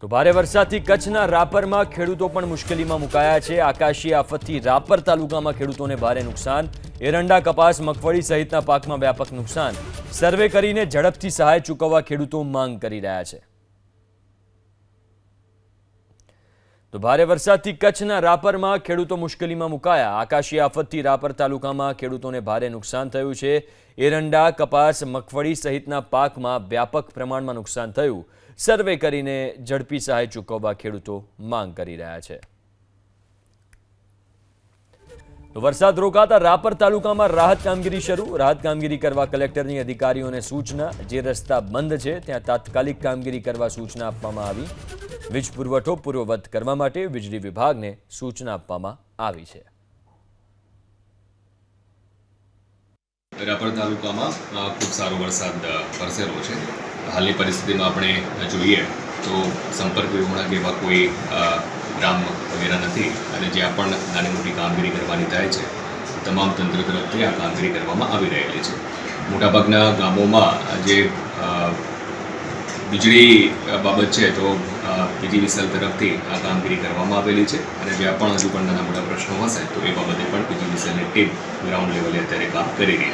તો ભારે વરસાદથી કચ્છના રાપરમાં ખેડૂતો પણ મુશ્કેલીમાં મુકાયા છે। આકાશી આફતથી રાપર તાલુકામાં ખેડૂતોને ભારે નુકસાન, એરંડા, કપાસ, મગફળી સહિતના પાકમાં વ્યાપક નુકસાન। સર્વે કરીને ઝડપથી સહાય ચૂકવવા ખેડૂતો માંગ કરી રહ્યા છે। તો ભારે વરસાદથી કચ્છના રાપરમાં ખેડૂતો મુશ્કેલીમાં મુકાયા। આકાશી આફતથી રાપર તાલુકામાં ખેડૂતોને ભારે નુકસાન થયું છે। એરંડા, કપાસ, મગફળી સહિતના પાકમાં વ્યાપક પ્રમાણમાં નુકસાન થયું। સર્વે કરીને ઝડપી સહાય ચૂકવવા ખેડૂતો માંગ કરી રહ્યા છે। તો વરસાદ રોકાતા રાપર તાલુકામાં રાહત કામગીરી શરૂ। રાહત કામગીરી કરવા કલેક્ટરની અધિકારીઓને સૂચના। જે રસ્તા બંધ છે ત્યાં તાત્કાલિક કામગીરી કરવા સૂચના આપવામાં આવી। વીજ પુરવઠો પૂર્વવત કરવા માટે વીજળી વિભાગને સૂચના આપવામાં આવી છે। રાપર તાલુકામાં ખૂબ સારો વરસાદ વરસેલો છે। હાલની પરિસ્થિતિમાં આપણે જોઈએ તો સંપર્ક વિહોણા કે એવા કોઈ ગ્રામ વગેરે નથી અને જ્યાં પણ નાની મોટી કામગીરી કરવાની થાય છે તમામ તંત્ર તરફથી આ કામગીરી કરવામાં આવી રહેલી છે। મોટાભાગના ગામોમાં જે વીજળી બાબત છે તો પીજીવીસીએલ તરફથી આ કામગીરી કરવામાં આવેલી છે અને જ્યાં પણ હજુ પણ નાના મોટા પ્રશ્નો હશે તો એ બાબતે પણ પીજીવીસીએલની ટીમ ગ્રાઉન્ડ લેવલે અત્યારે કામ કરી રહી છે।